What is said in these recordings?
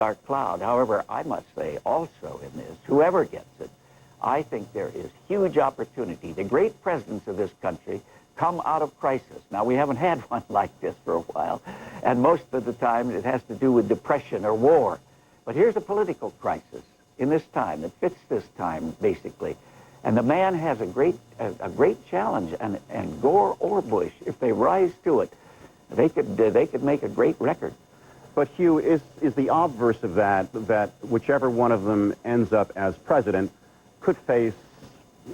dark cloud. However, I must say also in this, whoever gets it, I think there is huge opportunity. The great presidents of this country come out of crisis. Now, we haven't had one like this for a while, and most of the time it has to do with depression or war. But here's a political crisis in this time that fits this time, basically. And the man has a great challenge, and Gore or Bush, if they rise to it, they could make a great record. But Hugh, is the obverse of that whichever one of them ends up as president could face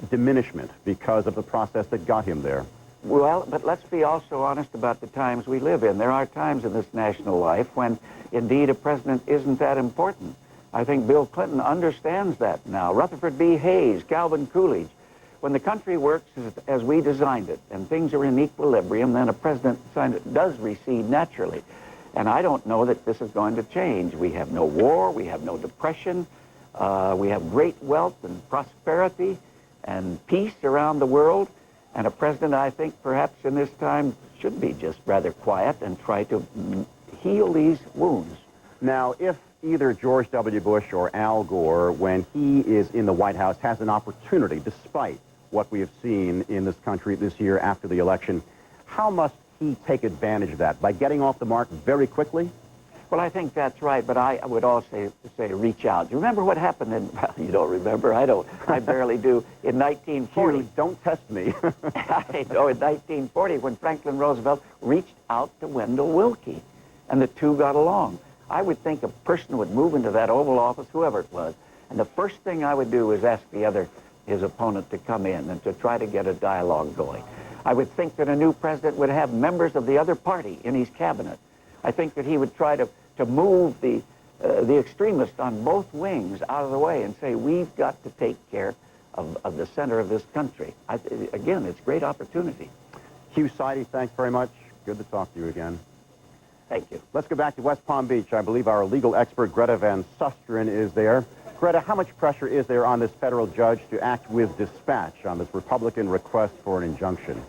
diminishment because of the process that got him there? Well, but let's be also honest about the times we live in. There are times in this national life when, indeed, a president isn't that important. I think Bill Clinton understands that now. Rutherford B. Hayes, Calvin Coolidge. When the country works as we designed it and things are in equilibrium, then a president does recede naturally. And I don't know that this is going to change. We have no war, we have no depression, we have great wealth and prosperity and peace around the world. And a president, I think, perhaps in this time should be just rather quiet and try to heal these wounds. Now, if either George W. Bush or Al Gore, when he is in the White House, has an opportunity, despite what we have seen in this country this year after the election, how must he take advantage of that? By getting off the mark very quickly? Well, I think that's right, but I would also say reach out. Do you remember what happened in, well, you don't remember, I don't, I barely do, in 1940. Hugh, don't test me. I know, in 1940, when Franklin Roosevelt reached out to Wendell Willkie, and the two got along. I would think a person would move into that Oval Office, whoever it was, and the first thing I would do is ask his opponent to come in and to try to get a dialogue going. I would think that a new president would have members of the other party in his cabinet. I think that he would try to move the extremists on both wings out of the way and say, we've got to take care of the center of this country. Again, it's a great opportunity. Hugh Sidey, thanks very much. Good to talk to you again. Thank you. Let's go back to West Palm Beach. I believe our legal expert, Greta Van Susteren, is there. Greta, how much pressure is there on this federal judge to act with dispatch on this Republican request for an injunction?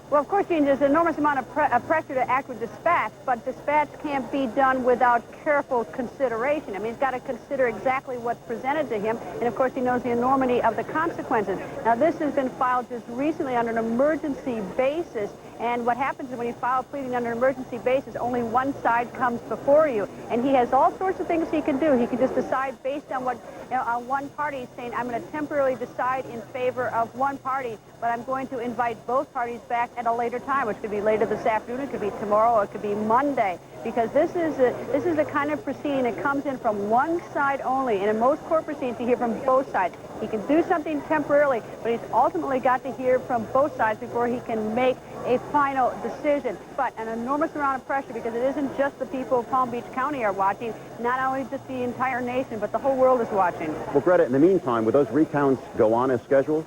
Well, of course, Gene, there's an enormous amount of pressure to act with dispatch, but dispatch can't be done without careful consideration. I mean, he's got to consider exactly what's presented to him, and of course, he knows the enormity of the consequences. Now, this has been filed just recently on an emergency basis, and what happens is when you file pleading on an emergency basis, only one side comes before you, and he has all sorts of things he can do. He can just decide based on what, on one party saying, I'm going to temporarily decide in favor of one party, but I'm going to invite both parties back at a later time, which could be later this afternoon, it could be tomorrow, or it could be Monday, because this is the kind of proceeding that comes in from one side only, and in most court proceedings you hear from both sides. He can do something temporarily, but he's ultimately got to hear from both sides before he can make a final decision. But an enormous amount of pressure, because it isn't just the people of Palm Beach County are watching, not only just the entire nation, but the whole world is watching. Well, Greta, in the meantime, will those recounts go on as scheduled?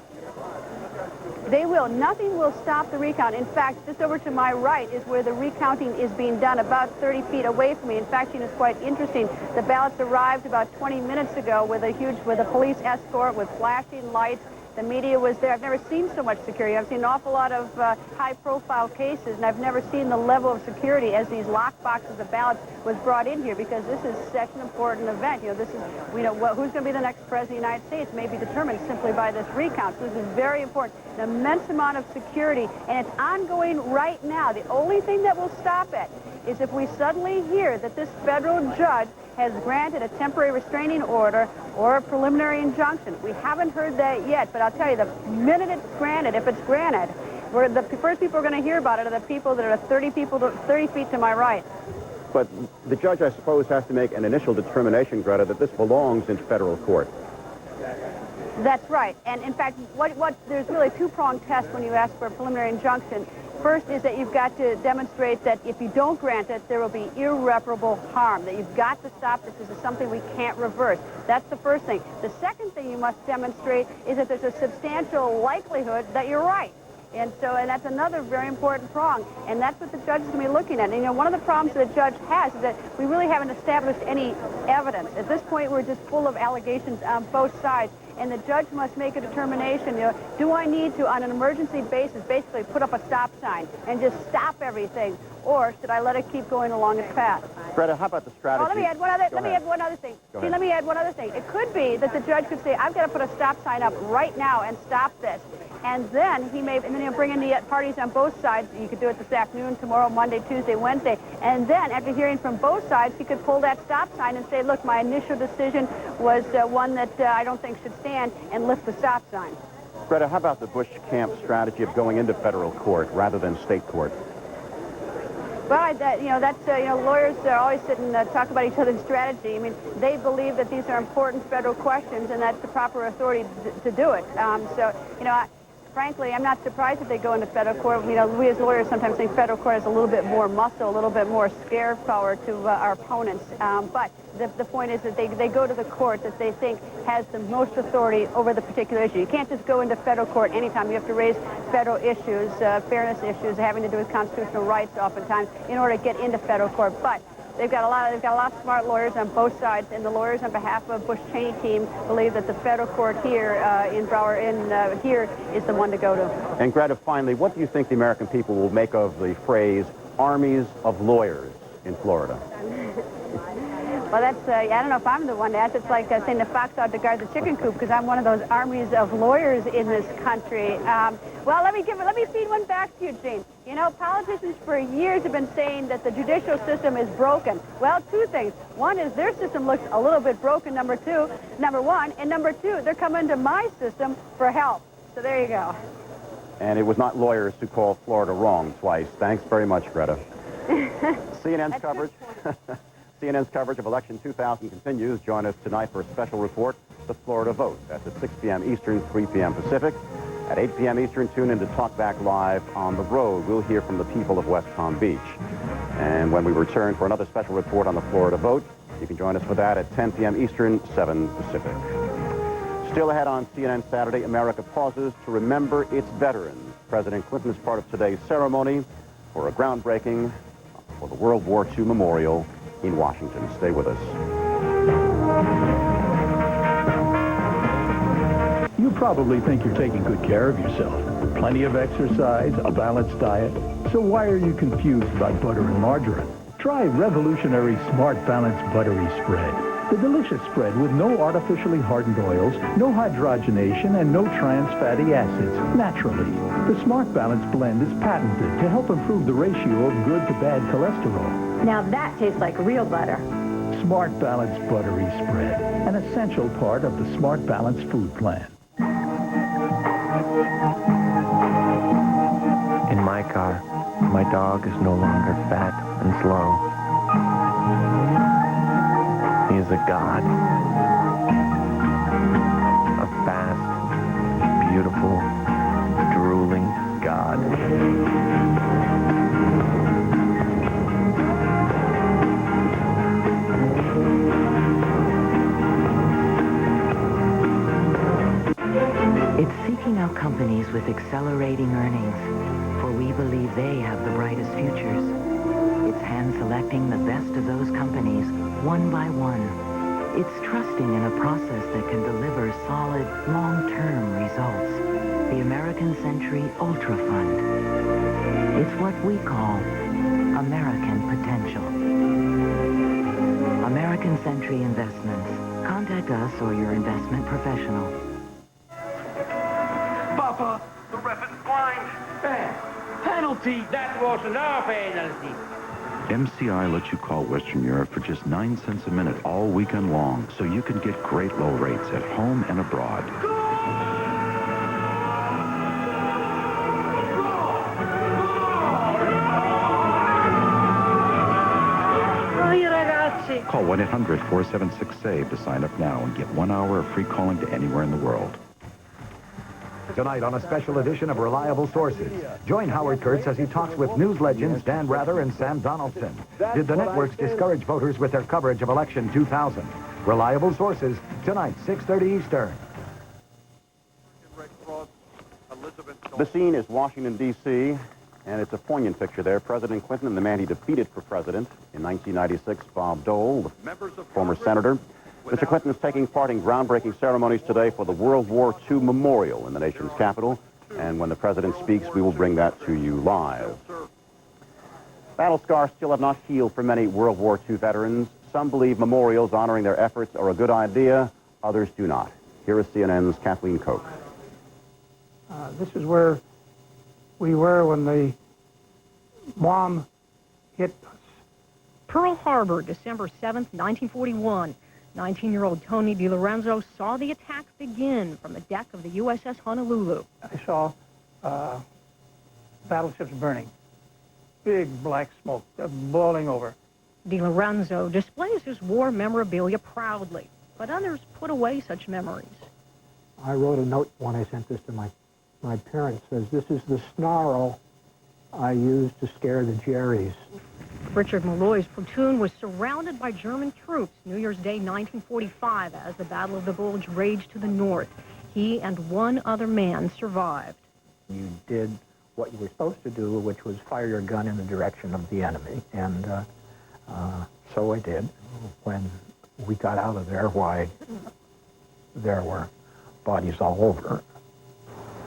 They will. Nothing will stop the recount. In fact, just over to my right is where the recounting is being done, about 30 feet away from me. In fact, it's quite interesting. The ballots arrived about 20 minutes ago with a police escort with flashing lights. The media was there. I've never seen so much security. I've seen an awful lot of high-profile cases, and I've never seen the level of security as these lock boxes of ballots was brought in here, because this is such an important event. This is, who's going to be the next president of the United States may be determined simply by this recount. So this is very important. An immense amount of security, and it's ongoing right now. The only thing that will stop it is if we suddenly hear that this federal judge has granted a temporary restraining order or a preliminary injunction. We haven't heard that yet, but I'll tell you, the minute it's granted, if it's granted, the first people who are going to hear about it are the people that are 30 feet to my right. But the judge, I suppose, has to make an initial determination, Greta, that this belongs in federal court. That's right. And in fact, there's really a two-pronged test when you ask for a preliminary injunction. First is that you've got to demonstrate that if you don't grant it, there will be irreparable harm, that you've got to stop this. This is something we can't reverse. That's the first thing. The second thing you must demonstrate is that there's a substantial likelihood that you're right. And that's another very important prong, and that's what the judge is going to be looking at. And, one of the problems that the judge has is that we really haven't established any evidence. At this point, we're just full of allegations on both sides, and the judge must make a determination, do I need to, on an emergency basis, basically put up a stop sign and just stop everything, or should I let it keep going along its path? Greta, how about the strategy? Oh, let me add one other thing. Let me add one other thing. It could be that the judge could say, I've got to put a stop sign up right now and stop this. And then he'll bring in the parties on both sides. You could do it this afternoon, tomorrow, Monday, Tuesday, Wednesday. And then, after hearing from both sides, he could pull that stop sign and say, look, my initial decision was one that I don't think should stand, and lift the stop sign. Greta, how about the Bush camp strategy of going into federal court rather than state court? Well, lawyers always sit and talk about each other's strategy. I mean, they believe that these are important federal questions, and that's the proper authority to do it. Frankly, I'm not surprised if they go into federal court. We as lawyers sometimes think federal court has a little bit more muscle, a little bit more scare power to our opponents. But the point is that they go to the court that they think has the most authority over the particular issue. You can't just go into federal court anytime. You have to raise federal issues, fairness issues having to do with constitutional rights oftentimes in order to get into federal court. But they've got a lot of smart lawyers on both sides, and the lawyers on behalf of Bush-Cheney team believe that the federal court here here is the one to go to. And Greta, finally, what do you think the American people will make of the phrase "armies of lawyers" in Florida? Well, that's, I don't know if I'm the one to ask. It's like saying the fox ought to guard the chicken coop, because I'm one of those armies of lawyers in this country. Well, let me feed one back to you, Gene. You know, politicians for years have been saying that the judicial system is broken. Well, two things. One is their system looks a little bit broken, number one. And number two, they're coming to my system for help. So there you go. And it was not lawyers who called Florida wrong twice. Thanks very much, Greta. CNN's coverage of Election 2000 continues. Join us tonight for a special report, The Florida Vote. That's at 6 p.m. Eastern, 3 p.m. Pacific. At 8 p.m. Eastern, tune in to Talk Back Live on the road. We'll hear from the people of West Palm Beach. And when we return for another special report on the Florida Vote, you can join us for that at 10 p.m. Eastern, 7 Pacific. Still ahead on CNN Saturday, America pauses to remember its veterans. President Clinton is part of today's ceremony for a groundbreaking for the World War II Memorial in Washington. Stay with us. You probably think you're taking good care of yourself. Plenty of exercise, a balanced diet. So why are you confused about butter and margarine? Try Revolutionary Smart Balance Buttery Spread. The delicious spread with no artificially hardened oils, no hydrogenation, and no trans fatty acids, naturally. The Smart Balance blend is patented to help improve the ratio of good to bad cholesterol. Now that tastes like real butter. Smart Balance Buttery Spread, an essential part of the Smart Balance food plan. In my car, my dog is no longer fat and slow. He is a god. A fast, beautiful, drooling god. It's seeking out companies with accelerating earnings, for we believe they have the brightest futures. It's hand-selecting the best of those companies, one by one. It's trusting in a process that can deliver solid, long-term results. The American Century Ultra Fund. It's what we call American Potential. American Century Investments. Contact us or your investment professional. Papa, the ref is blind. Penalty. That was no penalty. MCI lets you call Western Europe for just 9 cents a minute all weekend long, so you can get great low rates at home and abroad. Call 1-800-476-SAVE to sign up now and get 1 hour of free calling to anywhere in the world. Tonight on a special edition of Reliable Sources, join Howard Kurtz as he talks with news legends Dan Rather and Sam Donaldson. Did the networks discourage voters with their coverage of Election 2000? Reliable Sources, tonight, 6:30 Eastern. The scene is Washington, D.C., and it's a poignant picture there. President Clinton and the man he defeated for president in 1996, Bob Dole, the former senator. Mr. Clinton is taking part in groundbreaking ceremonies today for the World War II Memorial in the nation's capital. And when the president speaks, we will bring that to you live. Battle scars still have not healed for many World War II veterans. Some believe memorials honoring their efforts are a good idea. Others do not. Here is CNN's Kathleen Koch. This is where we were when the bomb hit us. Pearl Harbor, December 7th, 1941. 19-year-old Tony DiLorenzo saw the attack begin from the deck of the USS Honolulu. I saw battleships burning. Big black smoke boiling over. DiLorenzo displays his war memorabilia proudly, but others put away such memories. I wrote a note when I sent this to my parents. Says, this is the snarl I used to scare the Jerrys. Richard Malloy's platoon was surrounded by German troops New Year's Day 1945 as the Battle of the Bulge raged to the north. He and one other man survived. You did what you were supposed to do, which was fire your gun in the direction of the enemy. And so I did. When we got out of there, why, there were bodies all over.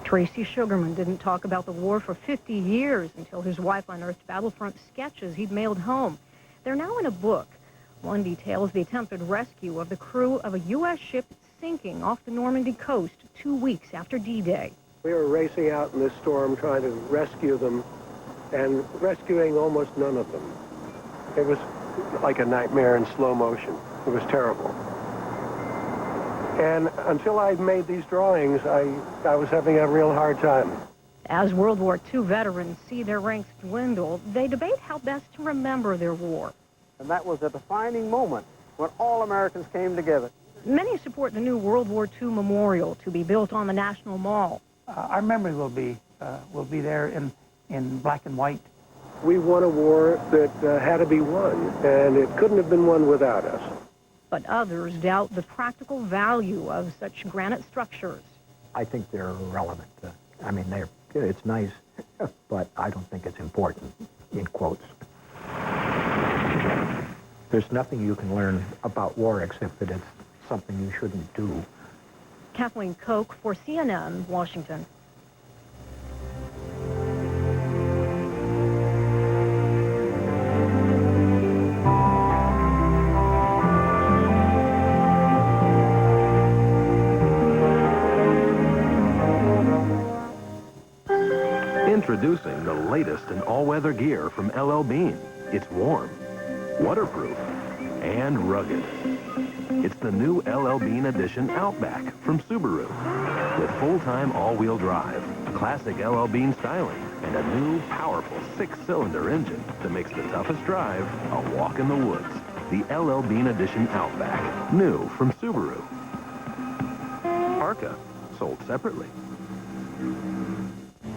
Tracy Sugarman didn't talk about the war for 50 years until his wife unearthed battlefront sketches he'd mailed home. They're now in a book. One details the attempted rescue of the crew of a U.S. ship sinking off the Normandy coast 2 weeks after D-Day. We were racing out in this storm trying to rescue them and rescuing almost none of them. It was like a nightmare in slow motion. It was terrible. And until I made these drawings, I was having a real hard time. As World War II veterans see their ranks dwindle, they debate how best to remember their war. And that was a defining moment when all Americans came together. Many support the new World War II memorial to be built on the National Mall. Our memory will be there in black and white. We won a war that had to be won, and it couldn't have been won without us. But others doubt the practical value of such granite structures. I think they're irrelevant. I mean, it's nice, but I don't think it's important, in quotes. There's nothing you can learn about war except that it's something you shouldn't do. Kathleen Koch for CNN, Washington. Introducing the latest in all-weather gear from LL Bean. It's warm, waterproof, and rugged. It's the new LL Bean Edition Outback from Subaru. With full-time all-wheel drive, classic LL Bean styling, and a new, powerful 6-cylinder engine that makes the toughest drive a walk in the woods. The LL Bean Edition Outback, new from Subaru. Parka, sold separately.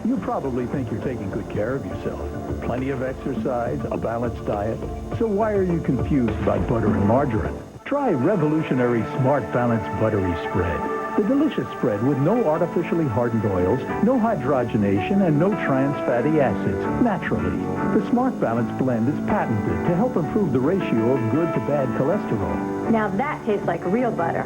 You probably think you're taking good care of yourself. Plenty of exercise, a balanced diet. So why are you confused about butter and margarine? Try revolutionary Smart Balance Buttery Spread. The delicious spread with no artificially hardened oils, no hydrogenation, and no trans fatty acids, naturally. The Smart Balance blend is patented to help improve the ratio of good to bad cholesterol. Now that tastes like real butter.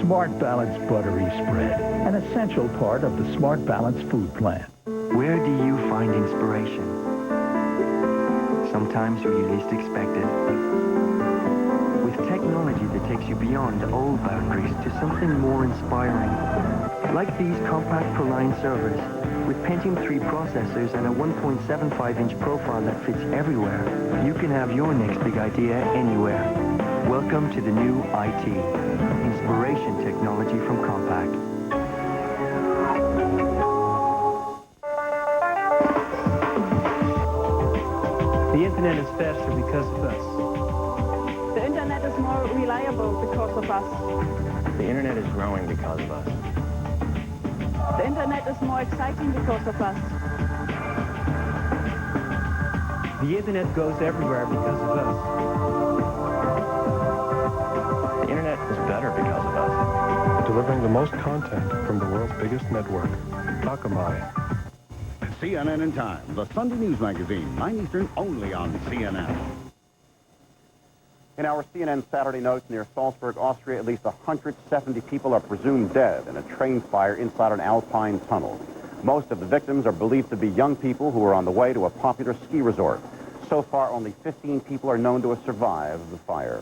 Smart Balance Buttery Spread, an essential part of the Smart Balance food plan. Where do you find inspiration? Sometimes where you least expect it. With technology that takes you beyond old boundaries to something more inspiring. Like these compact ProLine servers, with Pentium 3 processors and a 1.75-inch profile that fits everywhere, you can have your next big idea anywhere. Welcome to the new IT. Inspiration technology from Compact. The internet is faster because of us. The internet is more reliable because of us. The internet is growing because of us. The internet is more exciting because of us. The internet goes everywhere because of us. The internet is better because of us. Delivering the most content from the world's biggest network. Akamai. CNN in Time, the Sunday news magazine, 9 Eastern, only on CNN. In our CNN Saturday notes, near Salzburg, Austria, at least 170 people are presumed dead in a train fire inside an alpine tunnel. Most of the victims are believed to be young people who were on the way to a popular ski resort. So far, only 15 people are known to have survived the fire.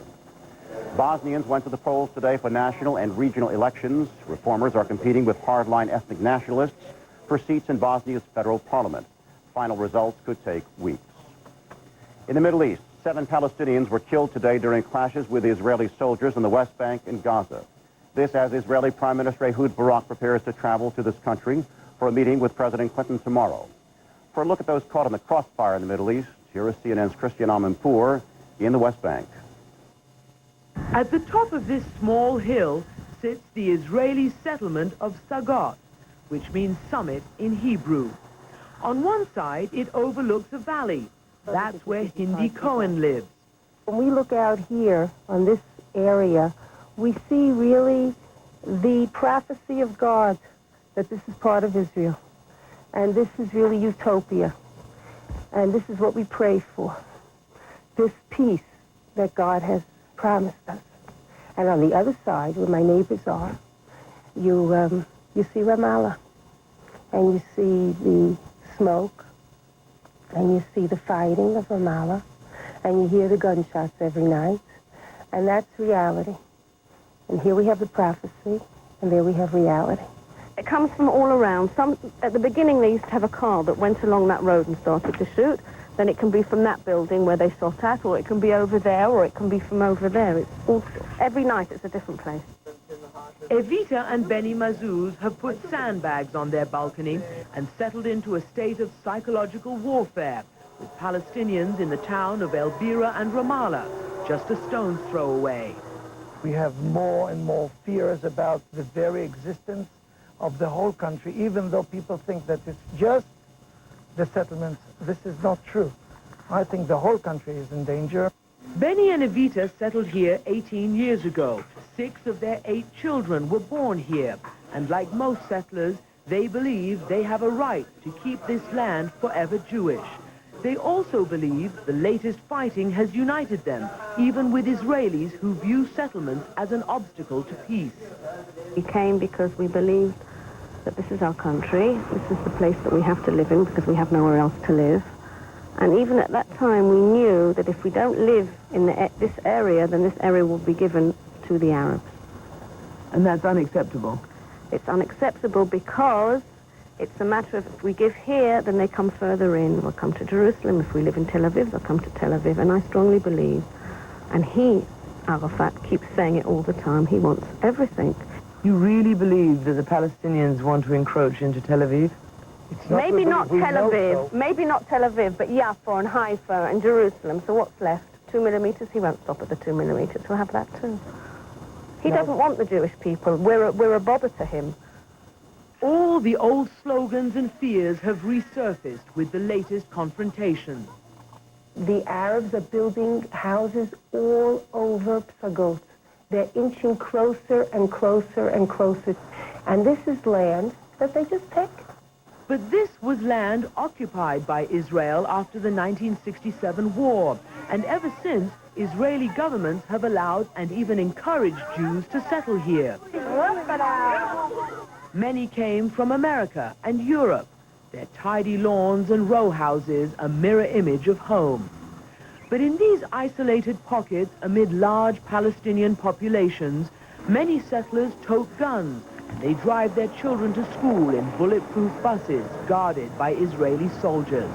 Bosnians went to the polls today for national and regional elections. Reformers are competing with hardline ethnic nationalists for seats in Bosnia's federal parliament. Final results could take weeks. In the Middle East, 7 Palestinians were killed today during clashes with Israeli soldiers in the West Bank and Gaza. This as Israeli Prime Minister Ehud Barak prepares to travel to this country for a meeting with President Clinton tomorrow. For a look at those caught in the crossfire in the Middle East, here is CNN's Christian Amanpour in the West Bank. At the top of this small hill sits the Israeli settlement of Sagat, which means summit in Hebrew. On one side, it overlooks a valley. That's where Hindi Cohen lives. When we look out here on this area, we see really the prophecy of God that this is part of Israel. And this is really utopia. And this is what we pray for. This peace that God has promised us. And on the other side, where my neighbors are, you see Ramallah. And you see the smoke. And you see the fighting of Ramallah. And you hear the gunshots every night. And that's reality. And here we have the prophecy, and there we have reality. It comes from all around. At the beginning, they used to have a car that went along that road and started to shoot. Then it can be from that building where they shot at, or it can be over there, or it can be from over there. Every night it's a different place. Evita and Benny Mazuz have put sandbags on their balcony and settled into a state of psychological warfare with Palestinians in the town of El Bira and Ramallah, just a stone's throw away. We have more and more fears about the very existence of the whole country, even though people think that it's just the settlements. This is not true. I think the whole country is in danger. Benny and Evita settled here 18 years ago. 6 of their 8 children were born here. And like most settlers, they believe they have a right to keep this land forever Jewish. They also believe the latest fighting has united them, even with Israelis who view settlements as an obstacle to peace. We came because we believed that this is our country, this is the place that we have to live in because we have nowhere else to live. And even at that time, we knew that if we don't live in this area, then this area will be given to the Arabs. And that's unacceptable? It's unacceptable because it's a matter of if we give here, then they come further in. They'll come to Jerusalem. If we live in Tel Aviv, they'll come to Tel Aviv. And I strongly believe, and Arafat, keeps saying it all the time, he wants everything. You really believe that the Palestinians want to encroach into Tel Aviv? Maybe not Tel Aviv, maybe not Tel Aviv, but Jaffa and Haifa and Jerusalem. So what's left? 2 millimeters? He won't stop at the 2 millimeters. We'll have that too. He doesn't want the Jewish people. We're a bother to him. All the old slogans and fears have resurfaced with the latest confrontation. The Arabs are building houses all over Psagot. They're inching closer and closer and closer. And this is land that they just take. But this was land occupied by Israel after the 1967 war. And ever since, Israeli governments have allowed and even encouraged Jews to settle here. Many came from America and Europe, their tidy lawns and row houses a mirror image of home. But in these isolated pockets amid large Palestinian populations, many settlers tote guns, and they drive their children to school in bulletproof buses guarded by Israeli soldiers.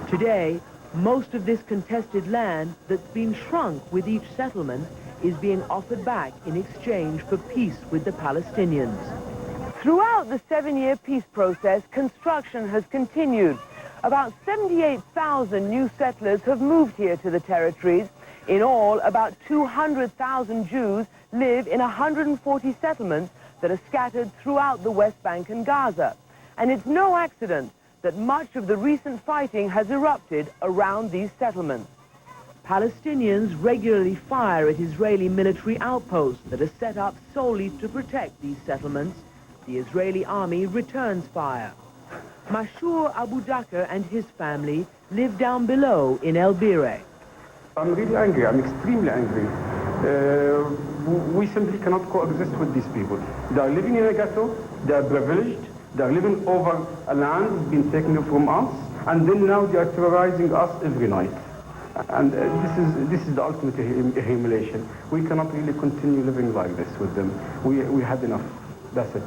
Today, most of this contested land that's been shrunk with each settlement is being offered back in exchange for peace with the Palestinians. Throughout the 7-year peace process, construction has continued. About 78,000 new settlers have moved here to the territories. In all, about 200,000 Jews live in 140 settlements that are scattered throughout the West Bank and Gaza. And it's no accident that much of the recent fighting has erupted around these settlements. Palestinians regularly fire at Israeli military outposts that are set up solely to protect these settlements. The Israeli army returns fire. Mashur Abu Dakr and his family live down below in El Bira. I'm really angry. I'm extremely angry. We simply cannot coexist with these people. They are living in a ghetto. They are privileged. They are living over a land that's been taken from us. And then now they are terrorizing us every night. And this is the ultimate humiliation. We cannot really continue living like this with them. We had enough. That's it.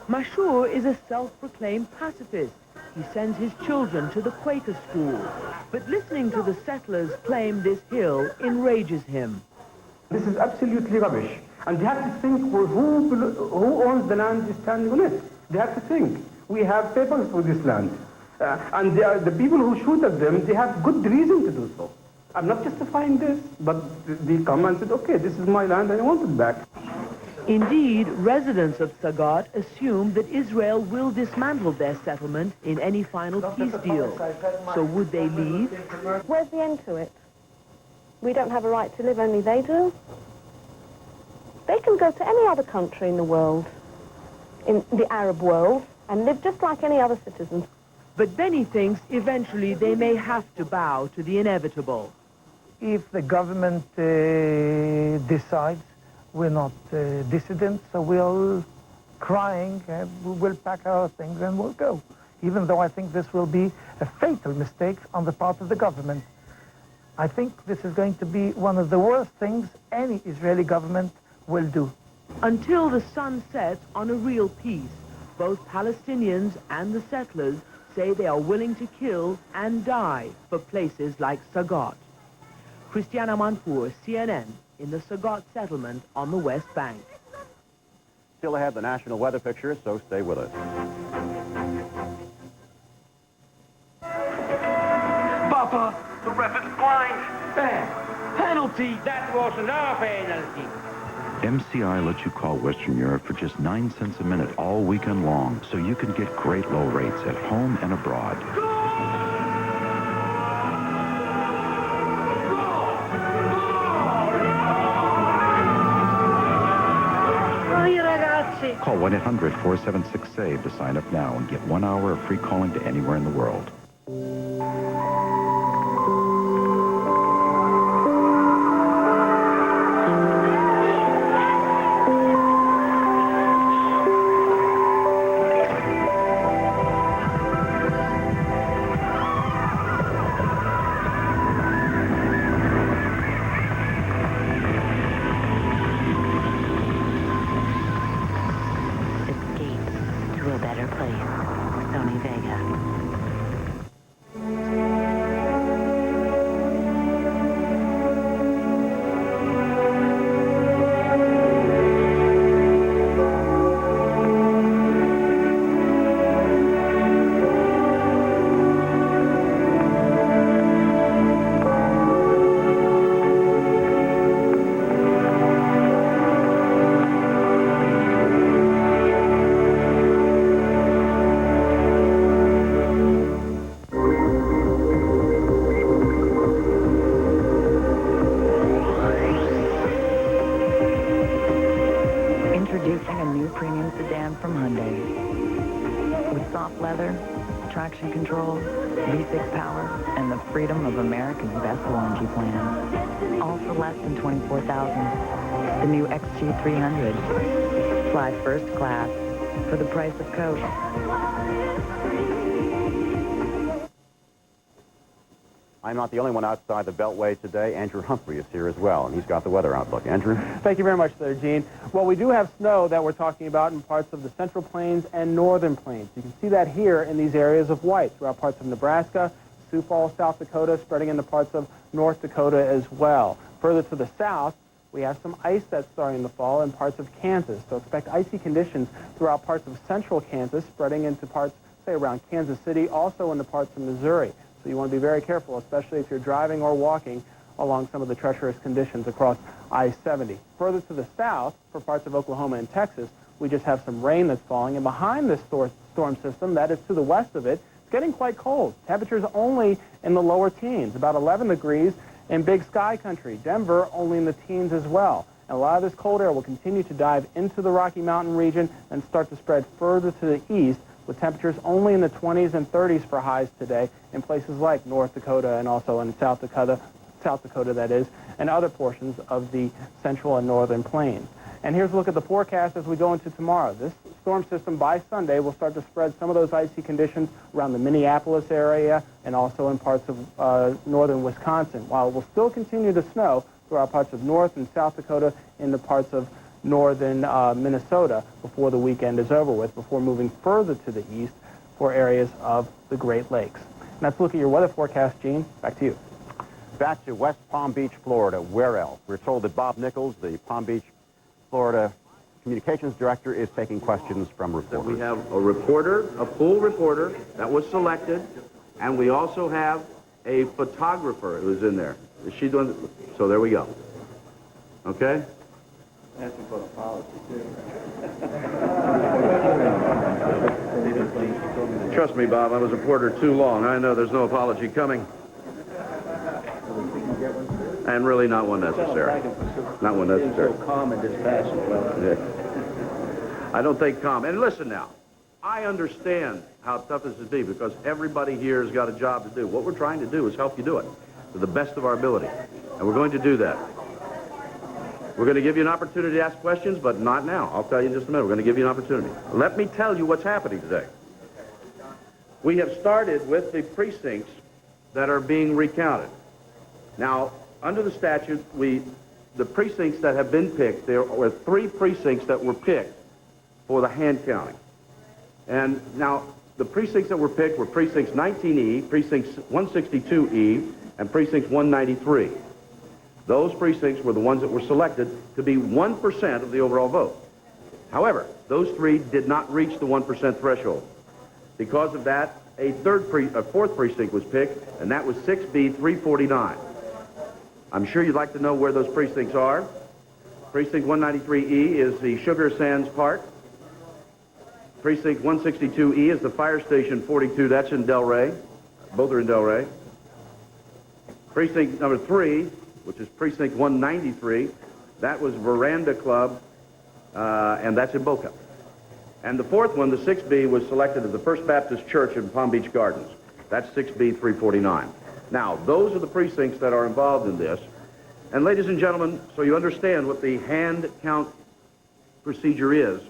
Mashur is a self-proclaimed pacifist. He sends his children to the Quaker school. But listening to the settlers claim this hill enrages him. This is absolutely rubbish. And they have to think who owns the land is standing on it. They have to think. We have papers for this land. And the people who shoot at them, they have good reason to do so. I'm not justifying this, but they come and said, okay, this is my land and I want it back. Indeed, residents of Sagat assume that Israel will dismantle their settlement in any final peace deal. So would they leave? Where's the end to it? We don't have a right to live, only they do. They can go to any other country in the world, in the Arab world, and live just like any other citizen. But Benny thinks eventually they may have to bow to the inevitable. If the government decides we're not dissidents, so we'll crying, we'll pack our things and we'll go. Even though I think this will be a fatal mistake on the part of the government. I think this is going to be one of the worst things any Israeli government will do. Until the sun sets on a real peace, both Palestinians and the settlers say they are willing to kill and die for places like Sagat. Christiana Manpour, CNN, in the Sagat settlement on the West Bank. Still ahead, the national weather picture, so stay with us. Papa, the ref is blind. Penalty. That wasn't our penalty. MCI lets you call Western Europe for just 9 cents a minute all weekend long, so you can get great low rates at home and abroad. Call 1-800-476-SAVE to sign up now and get 1 hour of free calling to anywhere in the world. Introducing a new premium sedan from Hyundai. With soft leather, traction control, V6 power, and the freedom of America's best warranty plan. All for less than $24,000. The new XG300. Fly first class for the price of coach. I'm not the only one outside the Beltway today. Andrew Humphrey is here as well, and he's got the weather outlook. Andrew? Thank you very much there, Gene. Well, we do have snow that we're talking about in parts of the Central Plains and Northern Plains. You can see that here in these areas of white throughout parts of Nebraska, Sioux Falls, South Dakota, spreading into parts of North Dakota as well. Further to the south, we have some ice that's starting to fall in parts of Kansas. So expect icy conditions throughout parts of central Kansas, spreading into parts, say, around Kansas City, also into parts of Missouri. So you want to be very careful, especially if you're driving or walking along some of the treacherous conditions across I-70. Further to the south, for parts of Oklahoma and Texas, we just have some rain that's falling. And behind this storm system, that is to the west of it, it's getting quite cold. Temperatures only in the lower teens, about 11 degrees in Big Sky Country. Denver only in the teens as well. And a lot of this cold air will continue to dive into the Rocky Mountain region and start to spread further to the east, with temperatures only in the 20s and 30s for highs today in places like North Dakota and also in South Dakota that is, and other portions of the central and northern plains. And here's a look at the forecast as we go into tomorrow. This storm system by Sunday will start to spread some of those icy conditions around the Minneapolis area and also in parts of northern Wisconsin, while it will still continue to snow throughout parts of North and South Dakota in the parts of northern Minnesota before the weekend is over with, before moving further to the east for areas of the Great Lakes. And let's look at your weather forecast, Gene. Back to you. Back to West Palm Beach, Florida. Where else? We're told that Bob Nichols, the Palm Beach, Florida Communications Director, is taking questions from reporters. We have a reporter, a full reporter that was selected, and we also have a photographer who's in there. Is she doing? So there we go. Okay? Asking for an apology, Trust me, Bob, I was a reporter too long. I know there's no apology coming. And really not one necessary. Not one necessary. So calm and dispassionate. Yeah. I don't think calm. And listen now, I understand how tough this would be because everybody here has got a job to do. What we're trying to do is help you do it to the best of our ability. And we're going to do that. We're going to give you an opportunity to ask questions, but not now. I'll tell you in just a minute. We're going to give you an opportunity. Let me tell you what's happening today. We have started with the precincts that are being recounted. Now, under the statute, the precincts that have been picked, there were 3 precincts that were picked for the hand counting. And now, the precincts that were picked were precincts 19E, precincts 162E, and precincts 193. Those precincts were the ones that were selected to be 1% of the overall vote. However, those 3 did not reach the 1% threshold. Because of that, a 4th precinct was picked, and that was 6B 349. I'm sure you'd like to know where those precincts are. Precinct 193E is the Sugar Sands Park. Precinct 162E is the Fire Station 42. That's in Delray. Both are in Delray. Precinct number 3, which is Precinct 193, that was Veranda Club, and that's in Boca. And the 4th one, the 6B, was selected as the First Baptist Church in Palm Beach Gardens. That's 6B 349. Now, those are the precincts that are involved in this. And ladies and gentlemen, so you understand what the hand count procedure is,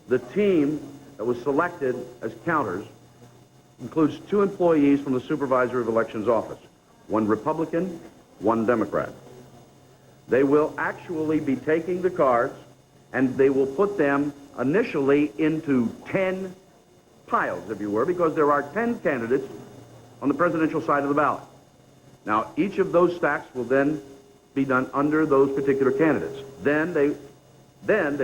the team that was selected as counters includes 2 employees from the Supervisor of Elections office, 1 Republican, 1 Democrat. They will actually be taking the cards and they will put them initially into 10 piles, if you were, because there are 10 candidates on the presidential side of the ballot. Now, each of those stacks will then be done under those particular candidates. Then they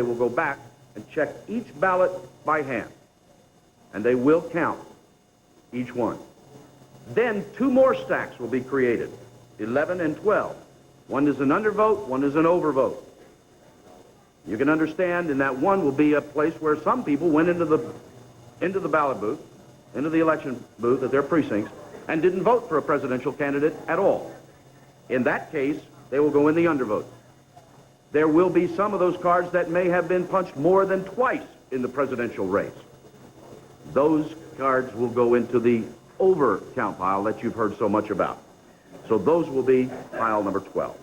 will go back and check each ballot by hand, and they will count each one. Then 2 more stacks will be created, 11 and 12. One is an undervote, one is an overvote. You can understand in that one will be a place where some people went into the ballot booth, into the election booth at their precincts, and didn't vote for a presidential candidate at all. In that case, they will go in the undervote. There will be some of those cards that may have been punched more than twice in the presidential race. Those cards will go into the overcount pile that you've heard so much about. So those will be pile number 12.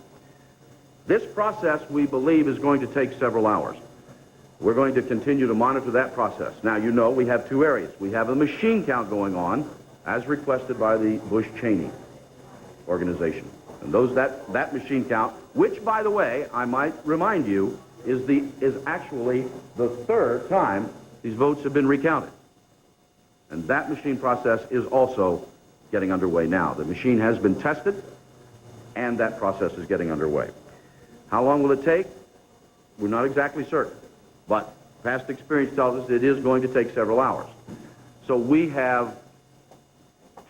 This process, we believe, is going to take several hours. We're going to continue to monitor that process. Now, you know we have 2 areas. We have a machine count going on, as requested by the Bush-Cheney organization. And that machine count, which, by the way, I might remind you, is actually the 3rd time these votes have been recounted. And that machine process is also getting underway now. The machine has been tested, and that process is getting underway. How long will it take? We're not exactly certain, but past experience tells us it is going to take several hours. So we have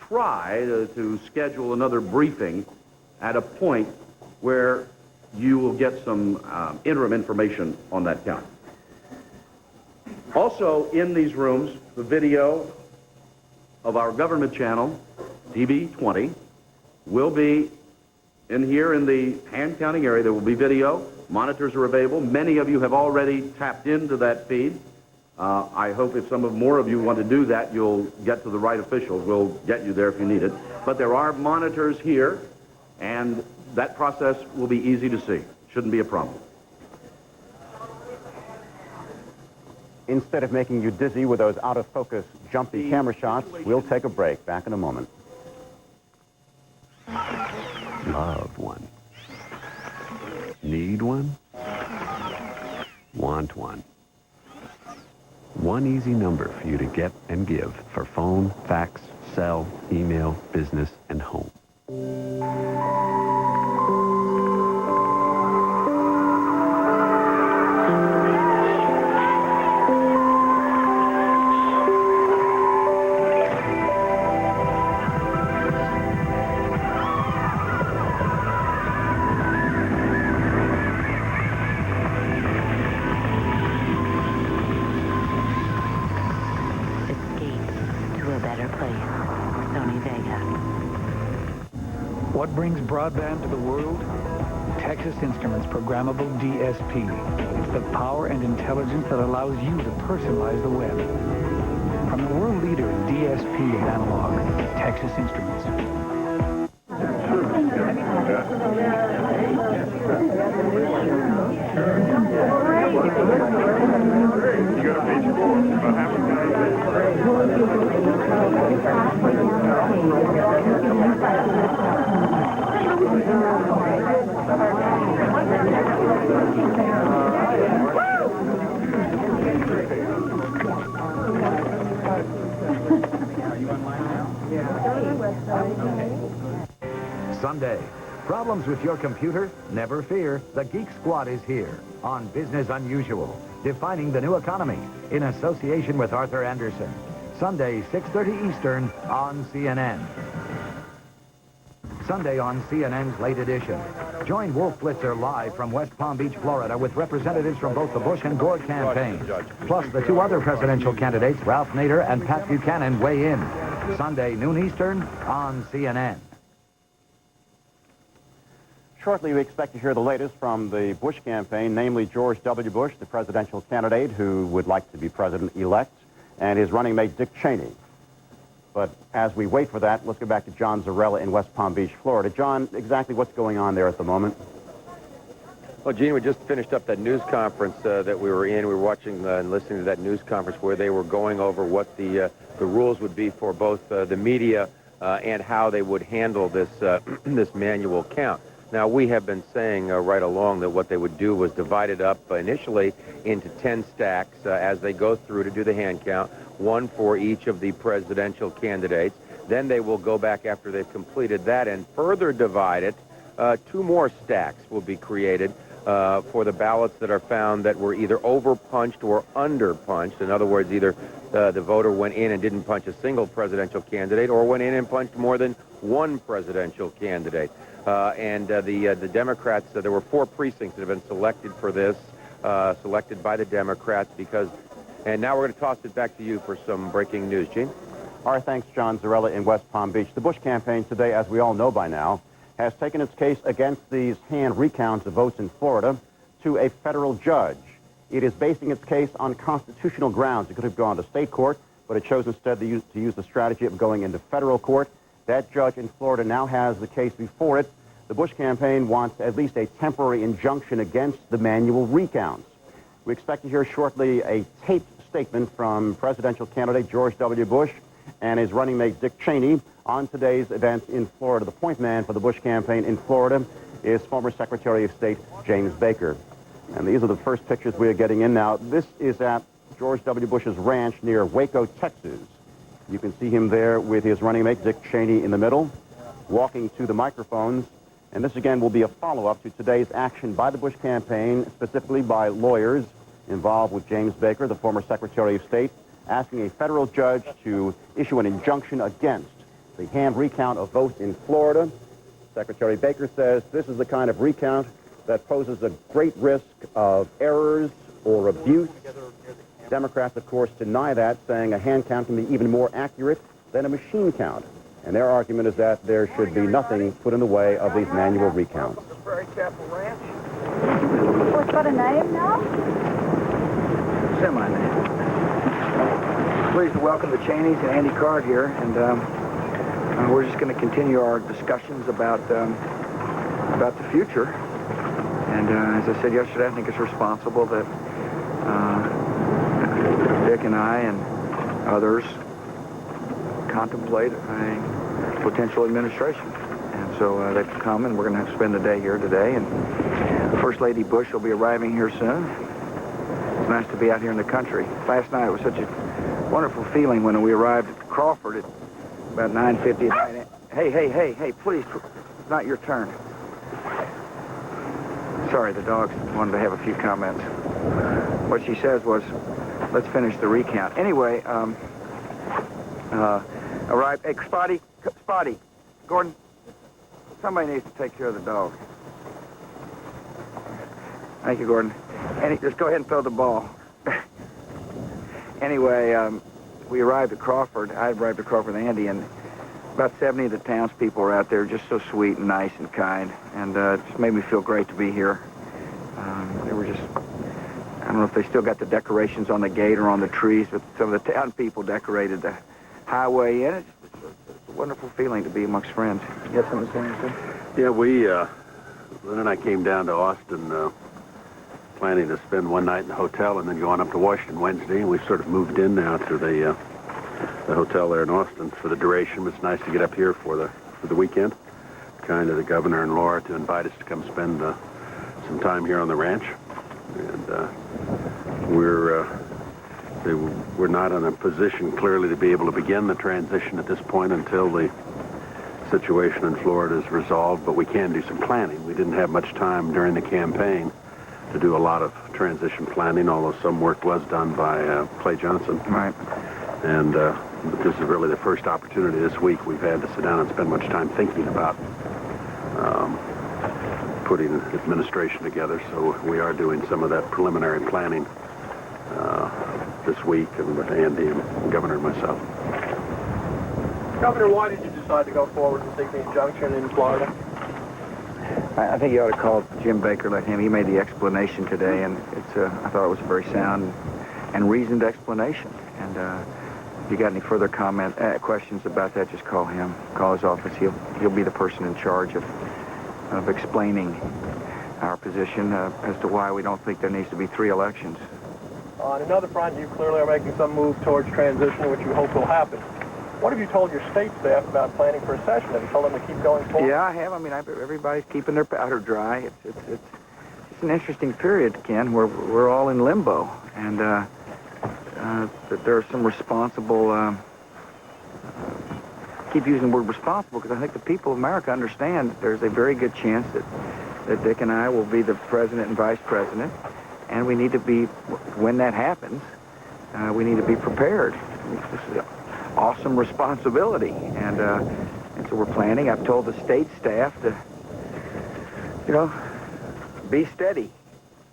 tried to schedule another briefing at a point where you will get some interim information on that count. Also in these rooms, the video of our government channel, TV 20, will be in here in the hand counting area. There will be video. Monitors are available. Many of you have already tapped into that feed. I hope if more of you want to do that, you'll get to the right officials. We'll get you there if you need it. But there are monitors here, and that process will be easy to see. Shouldn't be a problem. Instead of making you dizzy with those out-of-focus, jumpy camera shots, we'll take a break. Back in a moment. Love one. Need one? Want one. One easy number for you to get and give for phone, fax, cell, email, business, and home. What brings broadband to the world? Texas Instruments Programmable DSP. It's the power and intelligence that allows you to personalize the web. From the world leader in DSP and analog, Texas Instruments. Sunday. Problems with your computer? Never fear. The Geek Squad is here on Business Unusual, defining the new economy in association with Arthur Anderson. Sunday, 6:30 Eastern on CNN. Sunday on CNN's Late Edition. Join Wolf Blitzer live from West Palm Beach, Florida, with representatives from both the Bush and Gore campaigns. Plus, the two other presidential candidates, Ralph Nader and Pat Buchanan, weigh in. Sunday, noon Eastern on CNN. Shortly, we expect to hear the latest from the Bush campaign, namely George W. Bush, the presidential candidate who would like to be president-elect, and his running mate, Dick Cheney. But as we wait for that, let's go back to John Zarella in West Palm Beach, Florida. John, exactly what's going on there at the moment? Well, Gene, we just finished up that news conference that we were in. We were watching and listening to that news conference where they were going over what the rules would be for both the media and how they would handle this, this manual count. Now, we have been saying right along that what they would do was divide it up initially into 10 stacks as they go through to do the hand count, one for each of the presidential candidates. Then they will go back after they've completed that and further divide it. Two more stacks will be created for the ballots that are found that were either over-punched or under-punched. In other words, either the voter went in and didn't punch a single presidential candidate or went in and punched more than one presidential candidate. The Democrats, there were 4 precincts that have been selected for this, selected by the Democrats because, and now we're going to toss it back to you for some breaking news. Gene? All right, thanks, John Zarella in West Palm Beach. The Bush campaign today, as we all know by now, has taken its case against these hand recounts of votes in Florida to a federal judge. It is basing its case on constitutional grounds. It could have gone to state court, but it chose instead to use the strategy of going into federal court. That judge in Florida now has the case before it. The Bush campaign wants at least a temporary injunction against the manual recounts. We expect to hear shortly a taped statement from presidential candidate George W. Bush and his running mate Dick Cheney on today's events in Florida. The point man for the Bush campaign in Florida is former Secretary of State James Baker. And these are the first pictures we are getting in now. This is at George W. Bush's ranch near Waco, Texas. You can see him there with his running mate Dick Cheney in the middle, walking to the microphones. And this, again, will be a follow-up to today's action by the Bush campaign, specifically by lawyers involved with James Baker, the former Secretary of State, asking a federal judge to issue an injunction against the hand recount of votes in Florida. Secretary Baker says this is the kind of recount that poses a great risk of errors or abuse. Democrats, of course, deny that, saying a hand count can be even more accurate than a machine count. And their argument is that there should be nothing put in the way of these manual recounts. What's got a name now? Semi-name. Pleased to welcome the Cheneys and Andy Card here, and we're just going to continue our discussions about the future. And as I said yesterday, I think it's responsible that Dick and I and others contemplate a potential administration. And so they've come, and we're going to spend the day here today. And First Lady Bush will be arriving here soon. It's nice to be out here in the country. Last night it was such a wonderful feeling when we arrived at Crawford at about 9:50 at night. Hey, please, it's not your turn. Sorry, the dogs wanted to have a few comments. What she says was, let's finish the recount. Anyway, arrived. Hey, Spotty, Gordon, somebody needs to take care of the dog. Thank you, Gordon. Just go ahead and throw the ball. Anyway, we arrived at Crawford. I arrived at Crawford with Andy, and about 70 of the townspeople were out there, just so sweet and nice and kind, and it just made me feel great to be here. They were just, I don't know if they still got the decorations on the gate or on the trees, but some of the town people decorated the highway in it. It's a wonderful feeling to be amongst friends. You have something to say, sir? Yeah, Lynn and I came down to Austin planning to spend one night in the hotel and then go on up to Washington Wednesday, and we've sort of moved in now to the hotel there in Austin for the duration. It's nice to get up here for the weekend. Kind of the governor and Laura to invite us to come spend some time here on the ranch, and we're not in a position clearly to be able to begin the transition at this point until the situation in Florida is resolved, but we can do some planning. We didn't have much time during the campaign to do a lot of transition planning, although some work was done by Clay Johnson. Right. And this is really the first opportunity this week we've had to sit down and spend much time thinking about putting an administration together. So we are doing some of that preliminary planning this week, and with Andy and the governor and myself. Governor, why did you decide to go forward and seek the injunction in Florida? I think you ought to call Jim Baker, let him. He made the explanation today, and I thought it was a very sound and reasoned explanation. And if you got any further questions about that, just call him. Call his office. He'll be the person in charge of explaining our position as to why we don't think there needs to be 3 elections. On another front, you clearly are making some move towards transition, which you hope will happen. What have you told your state staff about planning for a session? Have you told them to keep going forward? Yeah, I have. I mean, everybody's keeping their powder dry. It's an interesting period, Ken, where we're all in limbo, and that there are some responsible. Keep using the word responsible because I think the people of America understand that there's a very good chance that Dick and I will be the president and vice president, and we need to be, when that happens, we need to be prepared. This is awesome responsibility, and so we're planning. I've told the state staff to, be steady,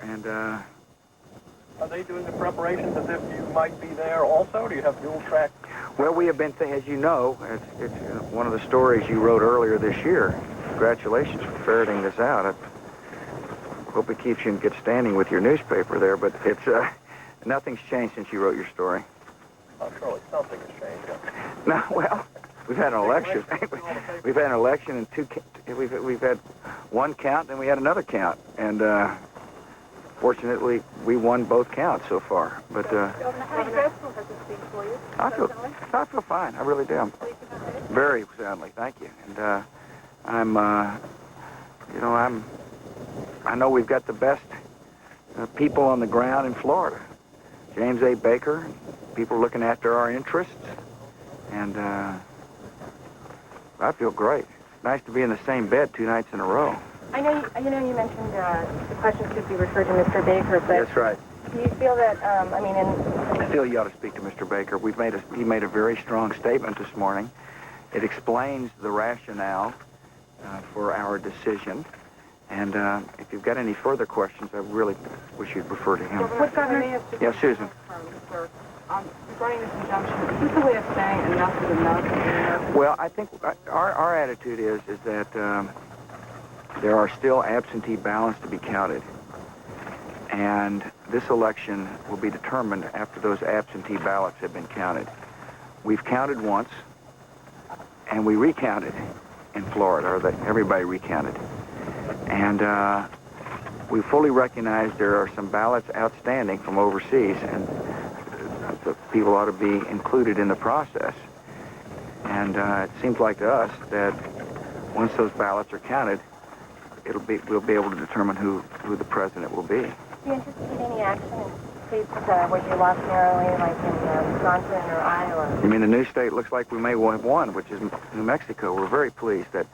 and are they doing the preparations as if you might be there also? Do you have dual track? Well, we have been, as you know, it's one of the stories you wrote earlier this year. Congratulations for ferreting this out. I hope it keeps you in good standing with your newspaper there, but it's nothing's changed since you wrote your story. Oh, surely something has changed. No, well, we've had an election. We've had an election and we've had one count and we had another count, and fortunately we won both counts so far. But How stressful has this been for you? I feel fine. I really do. Very soundly, thank you. And I know we've got the best people on the ground in Florida. James A. Baker, people looking after our interests, and I feel great. Nice to be in the same bed 2 nights in a row. I know you mentioned the questions could be referred to Mr. Baker, but that's right. Do you feel that I feel you ought to speak to Mr. Baker. He made a very strong statement this morning. It explains the rationale for our decision. And if you've got any further questions, I really wish you'd refer to him. Yeah, Susan. Regarding this injunction, is this a way of saying enough is enough? Well, I think our attitude is that there are still absentee ballots to be counted. And this election will be determined after those absentee ballots have been counted. We've counted once, and we recounted in Florida, or everybody recounted. And we fully recognize there are some ballots outstanding from overseas, and the people ought to be included in the process. And it seems like to us that once those ballots are counted, we'll be able to determine who the president will be. Do you anticipate any action in states where you lost narrowly, like in Wisconsin or Iowa? You mean the new state looks like we may have won, which is New Mexico. We're very pleased that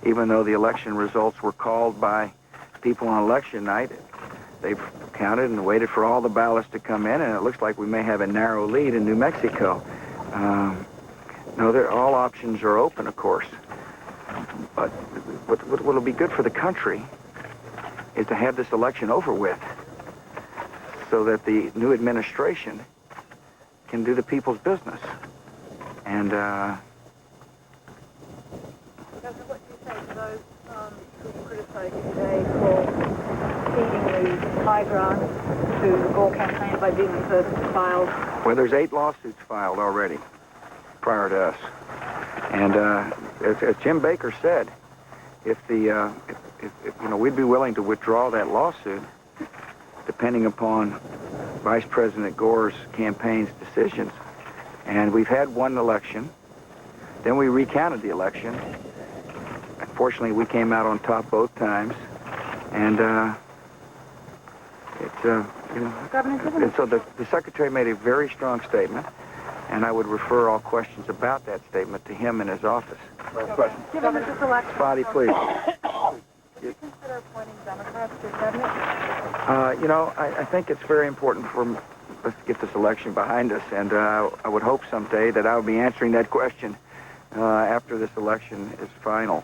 even though the election results were called by people on election night, they've counted and waited for all the ballots to come in, and it looks like we may have a narrow lead in New Mexico. No, all options are open, of course. But what will be good for the country is to have this election over with so that the new administration can do the people's business. And Governor, what do you say to those who criticize you today for ceding the high ground to the Gore campaign by being the person who filed? Well, there's 8 lawsuits filed already prior to us. And as Jim Baker said, if we'd be willing to withdraw that lawsuit, depending upon Vice President Gore's campaign's decisions. And we've had one election, then we recounted the election. Unfortunately, we came out on top both times, and and so the Secretary made a very strong statement, and I would refer all questions about that statement to him in his office. Given this is election, Spotty, please. would you consider appointing Democrats to cabinet? I think it's very important for us to get this election behind us, and I would hope someday that I'll be answering that question after this election is final.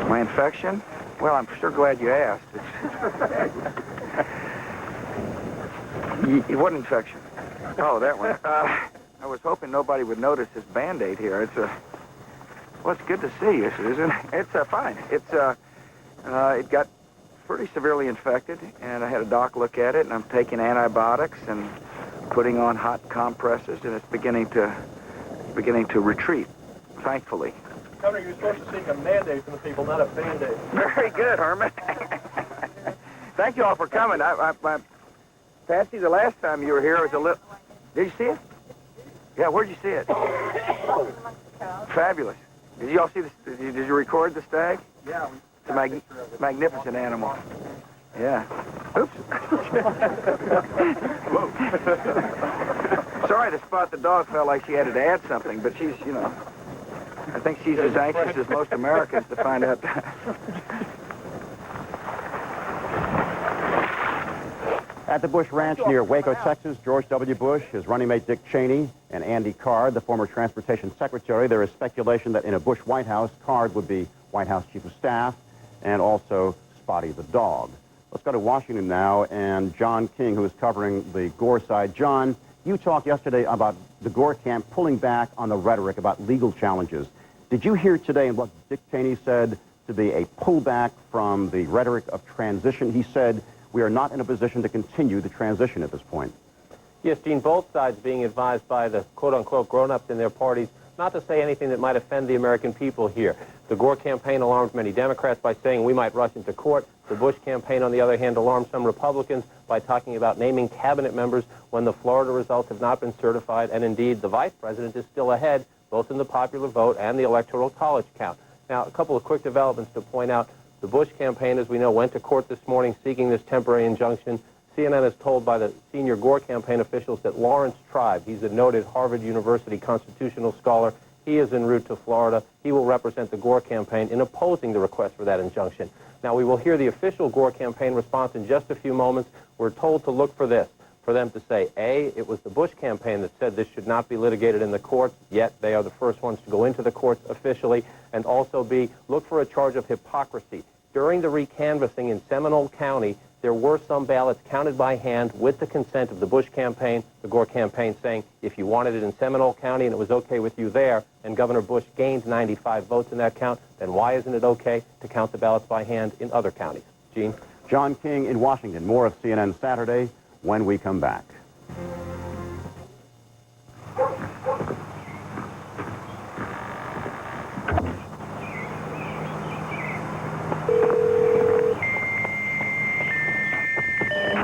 My infection? Well, I'm sure glad you asked. What infection? Oh, that one. I was hoping nobody would notice this Band-Aid here. It's good to see you, Susan. It's fine. It got pretty severely infected, and I had a doc look at it, and I'm taking antibiotics and putting on hot compresses, and it's beginning to retreat, thankfully. Governor, you're supposed to seek a mandate from the people, not a Band-Aid. Very good, Herman. Thank you all for coming. Patsy, the last time you were here was a little... Did you see it? Yeah, where'd you see it? Fabulous. Did you all see this? Did you record the stag? Yeah. It's a magnificent animal. Yeah. Oops. Sorry to spot the dog felt like she had to add something, but she's, I think she's as anxious as most Americans to find out. At the Bush Ranch near Waco, Texas, George W. Bush, his running mate Dick Cheney, and Andy Card, the former transportation secretary. There is speculation that in a Bush White House, Card would be White House Chief of Staff, and also Spotty the dog. Let's go to Washington now, and John King, who is covering the Gore side. John, you talked yesterday about the Gore camp pulling back on the rhetoric about legal challenges. Did you hear today what Dick Cheney said to be a pullback from the rhetoric of transition? He said, we are not in a position to continue the transition at this point. Yes, Gene, both sides being advised by the quote-unquote grown-ups in their parties not to say anything that might offend the American people here. The Gore campaign alarmed many Democrats by saying we might rush into court. The Bush campaign, on the other hand, alarmed some Republicans by talking about naming cabinet members when the Florida results have not been certified, and indeed the vice president is still ahead, both in the popular vote and the electoral college count. Now, a couple of quick developments to point out. The Bush campaign, as we know, went to court this morning seeking this temporary injunction. CNN is told by the senior Gore campaign officials that Lawrence Tribe, he's a noted Harvard University constitutional scholar, he is en route to Florida. He will represent the Gore campaign in opposing the request for that injunction. Now, we will hear the official Gore campaign response in just a few moments. We're told to look for this, for them to say, A, it was the Bush campaign that said this should not be litigated in the courts, yet they are the first ones to go into the courts officially, and also, B, look for a charge of hypocrisy. During the recanvassing in Seminole County, there were some ballots counted by hand with the consent of the Bush campaign, the Gore campaign, saying if you wanted it in Seminole County and it was okay with you there, and Governor Bush gained 95 votes in that count, then why isn't it okay to count the ballots by hand in other counties? Gene? John King in Washington. More of CNN Saturday when we come back.